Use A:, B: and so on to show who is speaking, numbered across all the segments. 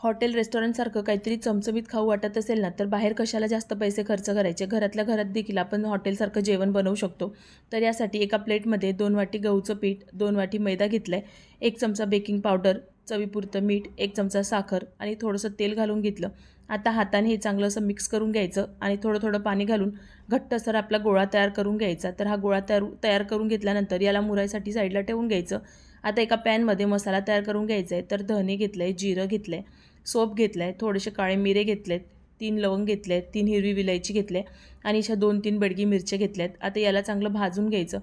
A: Hotel रेस्टॉरंटसारखं काहीतरी चमचमीत खाऊ वाटत असेल ना, तर बाहेर कशाला जास्त पैसे खर्च करायचे. घरातल्या घरात देखील आपण हॉटेलसारखं जेवण बनवू शकतो. तर यासाठी एका प्लेटमध्ये 2 वाटी गहूचं पीठ, 2 वाटी मैदा घेतला आहे, 1 चमचा बेकिंग पावडर, चवीपुरतं मीठ, 1 चमचा साखर आणि थोडंसं तेल घालून घेतलं. आता हाताने हे चांगलं असं मिक्स करून घ्यायचं आणि थोडं-थोडं पाणी घालून घट्टसर आपला गोळा तयार करून घ्यायचा. तर हा गोळा तयार करून घेतल्यानंतर याला मुरायसाठी साईडला ठेवून घ्यायचं. आता एका पॅनमध्ये मसाला तयार करून घ्यायचा आहे. तर धने घेतलं आहे, जिरं घेतलं आहे, सोप घेतला आहे, थोडेसे काळे मिरे घेतलेत, 3 लवंग घेतले आहेत, 3 हिरवी विलायची घेतली आहे आणि अशा 2-3 बेडगी मिरच्या घेतल्या आहेत. आता याला चांगलं भाजून घ्यायचं.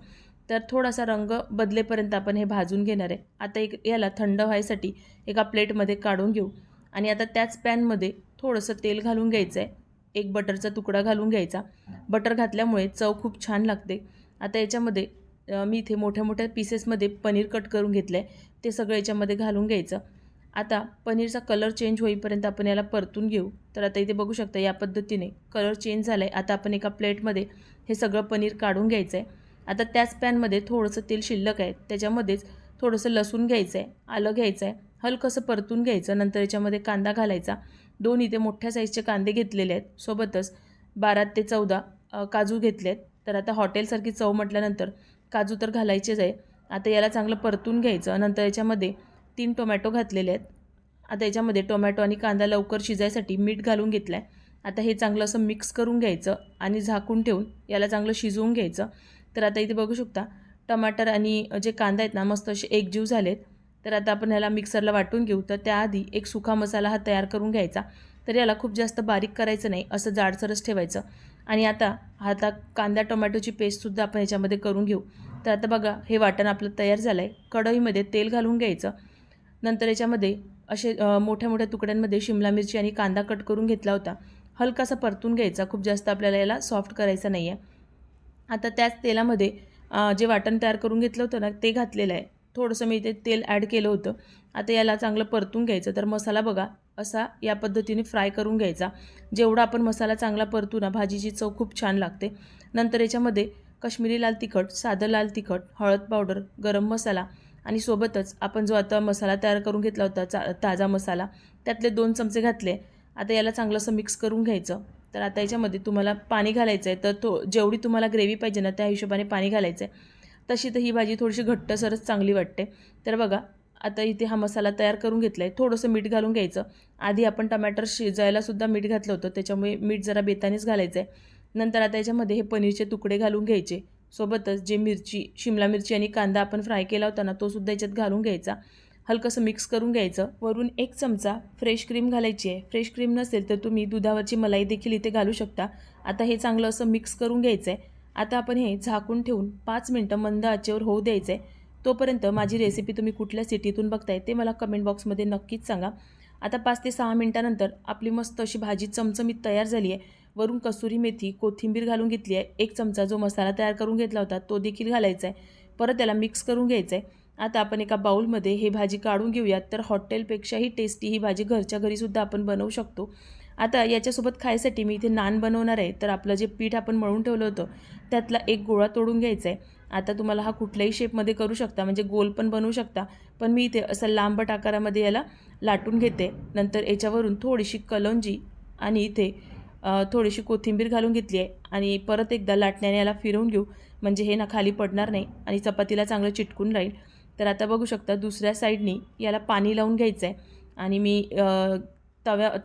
A: तर थोडासा रंग बदलेपर्यंत आपण हे भाजून घेणार आहे. आता याला थंड व्हायसाठी एका प्लेटमध्ये काढून घेऊ आणि आता त्याच पॅनमध्ये थोडंसं तेल घालून घ्यायचं आहे. एक बटरचा तुकडा घालून घ्यायचा. बटर घातल्यामुळे चव खूप छान लागते. आता याच्यामध्ये मी इथे मोठ्या-मोठ्या पीसेसमध्ये पनीर कट करून घेतलं आहे. ते सगळं याच्यामध्ये घालून घ्यायचं. आता पनीरचा कलर चेंज होईपर्यंत आपण याला परतून घेऊ. तर आता इथे बघू शकता या पद्धतीने कलर चेंज झाला आहे. आता आपण एका प्लेटमध्ये हे सगळं पनीर काढून घ्यायचं आहे. आता त्याच पॅनमध्ये थोडंसं तेल शिल्लक आहे, त्याच्यामध्येच थोडंसं लसूण घ्यायचं आहे, आलं घ्यायचं आहे, हलकंसं परतून घ्यायचं. नंतर याच्यामध्ये कांदा घालायचा. 2 इथे मोठ्या साईजचे कांदे घेतलेले आहेत. सोबतच 12 ते 14 काजू घेतले आहेत. तर आता हॉटेलसारखी चव म्हटल्यानंतर काजू तर घालायचेच आहे. आता याला चांगलं परतून घ्यायचं. नंतर याच्यामध्ये 3 टोमॅटो घातलेले आहेत. आता याच्यामध्ये टोमॅटो आणि कांदा लवकर शिजायसाठी मीठ घालून घेतलं आहे. आता हे चांगलं असं मिक्स करून घ्यायचं आणि झाकून ठेवून याला चांगलं शिजवून घ्यायचं. तर आता इथे बघू शकता टमाटर आणि जे कांदा आहेत ना मस्त असे एकजीव झालेत. तर आता आपण ह्याला मिक्सरला वाटून घेऊ. तर त्याआधी एक सुका मसाला हा तयार करून घ्यायचा. तर याला खूप जास्त बारीक करायचं नाही, असं जाडसरच ठेवायचं. आणि आता कांदा टोमॅटोची पेस्टसुद्धा आपण याच्यामध्ये करून घेऊ. तर आता बघा हे वाटण आपलं तयार झालं आहे. कढईमध्ये तेल घालून घ्यायचं. नंतर याच्यामध्ये असे मोठ्या-मोठ्या तुकड्यांमध्ये शिमला मिरची आणि कांदा कट करून घेतला होता. हलकासा परतून घ्यायचा, खूप जास्त आपल्याला याला सॉफ्ट करायचं नाही आहे. आता त्याच तेलामध्ये जे वाटण तयार करून घेतलं होतं ना ते घातलेलं आहे. थोडंसं मी इथे तेल ॲड केलं होतं. आता याला चांगलं परतून घ्यायचं. तर मसाला बघा असा या पद्धतीने फ्राय करून घ्यायचा. जेवढा आपण मसाला चांगला परतू ना भाजीची चव खूप छान लागते. नंतर याच्यामध्ये काश्मीरी लाल तिखट, साधं लाल तिखट, हळद पावडर, गरम मसाला आणि सोबतच आपण जो आता मसाला तयार करून घेतला होता ताजा मसाला, त्यातले 2 चमचे घातले. आता याला चांगलं असं मिक्स करून घ्यायचं. तर आता याच्यामध्ये तुम्हाला पाणी घालायचं आहे. तर जेवढी तुम्हाला ग्रेव्ही पाहिजे ना त्या हिशोबाने पाणी घालायचं आहे. तशी तर ही भाजी थोडीशी घट्टसरच चांगली वाटते. तर बघा आता इथे हा मसाला तयार करून घेतला आहे. थोडंसं मीठ घालून घ्यायचं. आधी आपण टमाटर शिजायलासुद्धा मीठ घातलं होतं, त्याच्यामुळे मीठ जरा बेतानेच घालायचं आहे. नंतर आता याच्यामध्ये हे पनीरचे तुकडे घालून घ्यायचे. सोबतच जे शिमला मिरची आणि कांदा आपण फ्राय केला होता ना तोसुद्धा याच्यात घालून घ्यायचा. हलकंसं मिक्स करून घ्यायचं. वरून 1 चमचा फ्रेश क्रीम घालायची आहे. फ्रेश क्रीम नसेल तर तुम्ही दुधावरची मलाई देखील इथे घालू शकता. आता हे चांगलं असं मिक्स करून घ्यायचं आहे. आता आपण हे झाकून ठेवून 5 मिनटं मंद आचेवर होऊ द्यायचं आहे. तोपर्यंत माझी रेसिपी तुम्ही कुठल्या सिटीतून बघताय ते मला कमेंट बॉक्समध्ये नक्कीच सांगा. आता 5 ते 6 मिनटानंतर आपली मस्त अशी भाजी चमचमीत तयार झाली आहे. वरून कसुरी मेथी, कोथिंबीर घालून घेतली आहे. 1 चमचा जो मसाला तयार करून घेतला होता तो देखील घालायचा आहे. परत त्याला मिक्स करून घ्यायचं आहे. आता आपण एका बाउलमध्ये ही भाजी काढून घेऊयात. तर हॉटेलपेक्षाही टेस्टी ही भाजी घरच्या घरीसुद्धा आपण बनवू शकतो. आता याच्यासोबत खायसाठी मी इथे नान बनवणार आहे. तर आपलं जे पीठ आपण मळून ठेवलं होतं त्यातला एक गोळा तोडून घ्यायचा आहे. आता तुम्हाला हा कुठल्याही शेपमध्ये करू शकता, म्हणजे गोल पण बनवू शकता. पण मी इथे असं लांबट आकारामध्ये याला लाटून घेते. नंतर याच्यावरून थोडीशी कलौंजी आणि इथे थोडीशी कोथिंबीर घालून घेतली आहे आणि परत एकदा लाटण्याने याला फिरवून घेऊ, म्हणजे हे ना खाली पडणार नाही आणि चपातीला चांगलं चिटकून राहील. तर आता बघू शकता दुसऱ्या साईडनी याला पाणी लावून घ्यायचं आहे आणि मी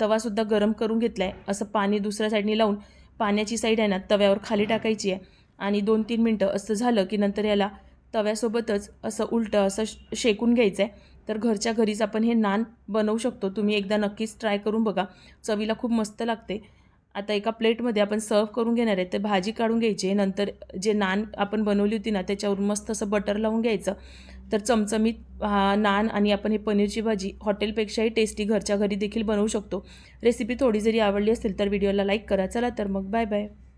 A: तवासुद्धा गरम करून घेतला आहे. असं पाणी दुसऱ्या साईडनी लावून पाण्याची साईड आहे ना तव्यावर खाली टाकायची आहे आणि 2-3 मिनटं असं झालं की नंतर याला तव्यासोबतच असं उलटं असं शेकून घ्यायचं आहे. तर घरच्या घरीच आपण हे नान बनवू शकतो. तुम्ही एकदा नक्कीच ट्राय करून बघा, चवीला खूप मस्त लागते. आता एका प्लेटमध्ये आपण सर्व करून घेणार आहे. तर भाजी काढून घ्यायची. नंतर जे नान आपण बनवली होती ना त्याच्यावर मस्त असं बटर लावून घ्यायचं. तर चमचमीत नान आणि आपण हे पनीरची भाजी हॉटेलपेक्षाही टेस्टी घरच्या घरी देखील बनवू शकतो. रेसिपी थोडी जरी आवडली असेल तर व्हिडिओला लाईक करा. चला तर मग बाय बाय.